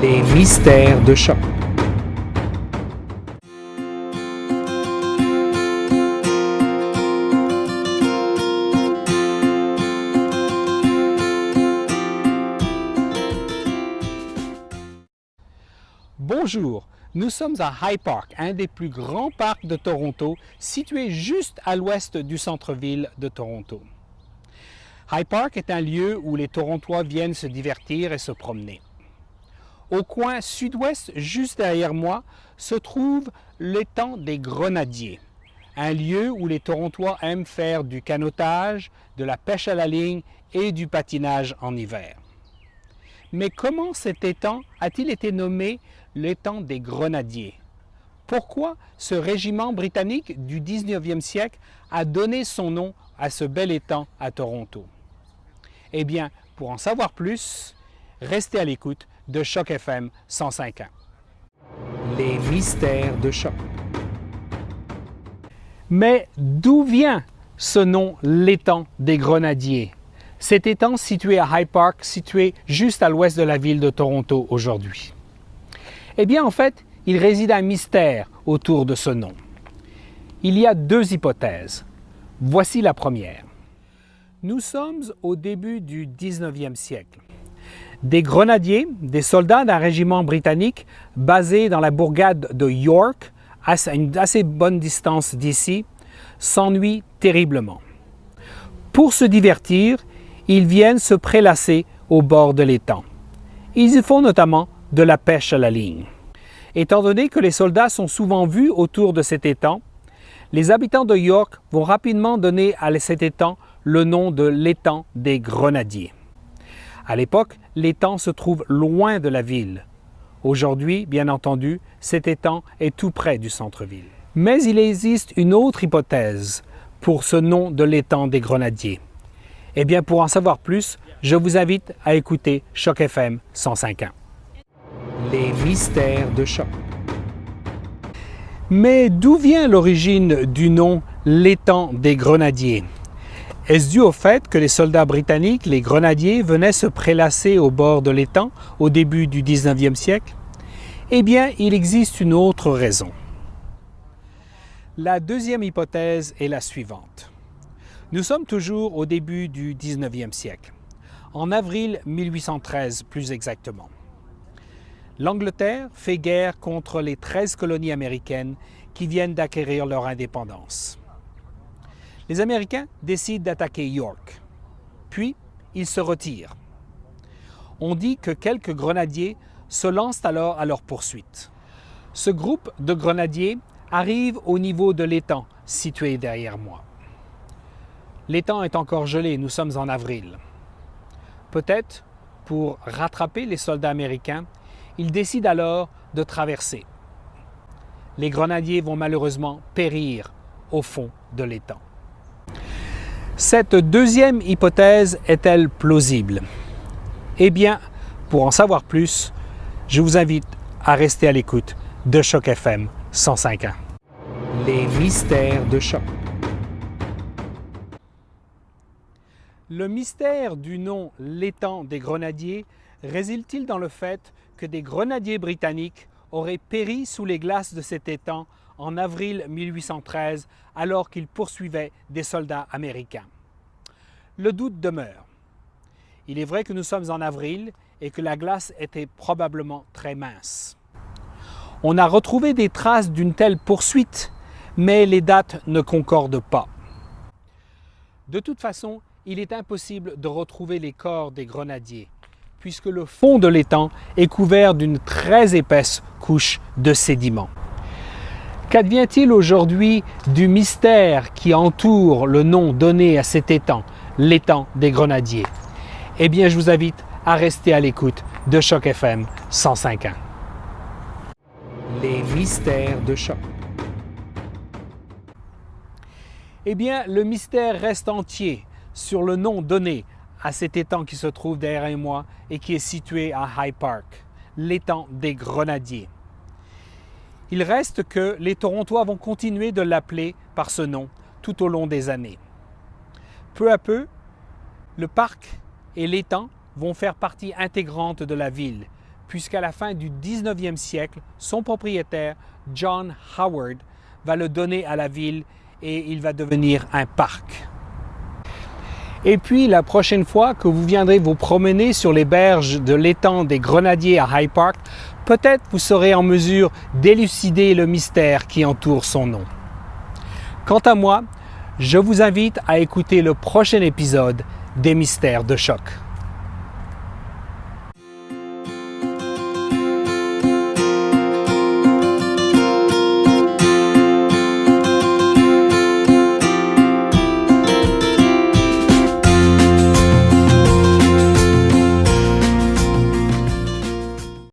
Les mystères de Choc. Bonjour, nous sommes à High Park, un des plus grands parcs de Toronto, situé juste à l'ouest du centre-ville de Toronto. High Park est un lieu où les Torontois viennent se divertir et se promener. Au coin sud-ouest, juste derrière moi, se trouve l'étang des Grenadiers, un lieu où les Torontois aiment faire du canotage, de la pêche à la ligne et du patinage en hiver. Mais comment cet étang a-t-il été nommé l'étang des Grenadiers? Pourquoi ce régiment britannique du 19e siècle a donné son nom à ce bel étang à Toronto? Eh bien, pour en savoir plus, restez à l'écoute de Choc FM 105.1. Les mystères de Choc. Mais d'où vient ce nom, l'étang des Grenadiers? Cet étang situé à High Park, situé juste à l'ouest de la ville de Toronto aujourd'hui. Eh bien, en fait, il réside un mystère autour de ce nom. Il y a deux hypothèses. Voici la première. Nous sommes au début du 19e siècle. Des grenadiers, des soldats d'un régiment britannique basé dans la bourgade de York, à une assez bonne distance d'ici, s'ennuient terriblement. Pour se divertir, ils viennent se prélasser au bord de l'étang. Ils y font notamment de la pêche à la ligne. Étant donné que les soldats sont souvent vus autour de cet étang, les habitants de York vont rapidement donner à cet étang le nom de l'étang des Grenadiers. À l'époque, l'étang se trouve loin de la ville. Aujourd'hui, bien entendu, cet étang est tout près du centre-ville. Mais il existe une autre hypothèse pour ce nom de l'étang des Grenadiers. Eh bien, pour en savoir plus, je vous invite à écouter Choc FM 105.1. Les mystères de Choc. Mais d'où vient l'origine du nom l'étang des Grenadiers? Est-ce dû au fait que les soldats britanniques, les grenadiers, venaient se prélasser au bord de l'étang au début du 19e siècle? Eh bien, il existe une autre raison. La deuxième hypothèse est la suivante. Nous sommes toujours au début du 19e siècle, en avril 1813 plus exactement. L'Angleterre fait guerre contre les 13 colonies américaines qui viennent d'acquérir leur indépendance. Les Américains décident d'attaquer York, puis ils se retirent. On dit que quelques grenadiers se lancent alors à leur poursuite. Ce groupe de grenadiers arrive au niveau de l'étang situé derrière moi. L'étang est encore gelé, nous sommes en avril. Peut-être, pour rattraper les soldats américains, ils décident alors de traverser. Les grenadiers vont malheureusement périr au fond de l'étang. Cette deuxième hypothèse est-elle plausible? Eh bien, pour en savoir plus, je vous invite à rester à l'écoute de Choc FM 105.1. Les mystères de Choc. Le mystère du nom l'étang des Grenadiers réside-t-il dans le fait que des grenadiers britanniques auraient péri sous les glaces de cet étang en avril 1813 alors qu'ils poursuivaient des soldats américains? Le doute demeure. Il est vrai que nous sommes en avril et que la glace était probablement très mince. On a retrouvé des traces d'une telle poursuite, mais les dates ne concordent pas. De toute façon, il est impossible de retrouver les corps des grenadiers, puisque le fond de l'étang est couvert d'une très épaisse couche de sédiments. Qu'advient-il aujourd'hui du mystère qui entoure le nom donné à cet étang, l'étang des Grenadiers? Eh bien, je vous invite à rester à l'écoute de Choc FM 105.1. Les mystères de Choc. Eh bien, le mystère reste entier sur le nom donné à cet étang qui se trouve derrière moi et qui est situé à High Park, l'étang des Grenadiers. Il reste que les Torontois vont continuer de l'appeler par ce nom tout au long des années. Peu à peu, le parc et l'étang vont faire partie intégrante de la ville, puisqu'à la fin du 19e siècle, son propriétaire, John Howard, va le donner à la ville et il va devenir un parc. Et puis la prochaine fois que vous viendrez vous promener sur les berges de l'étang des Grenadiers à High Park, peut-être vous serez en mesure d'élucider le mystère qui entoure son nom. Quant à moi, je vous invite à écouter le prochain épisode des Mystères de Choc.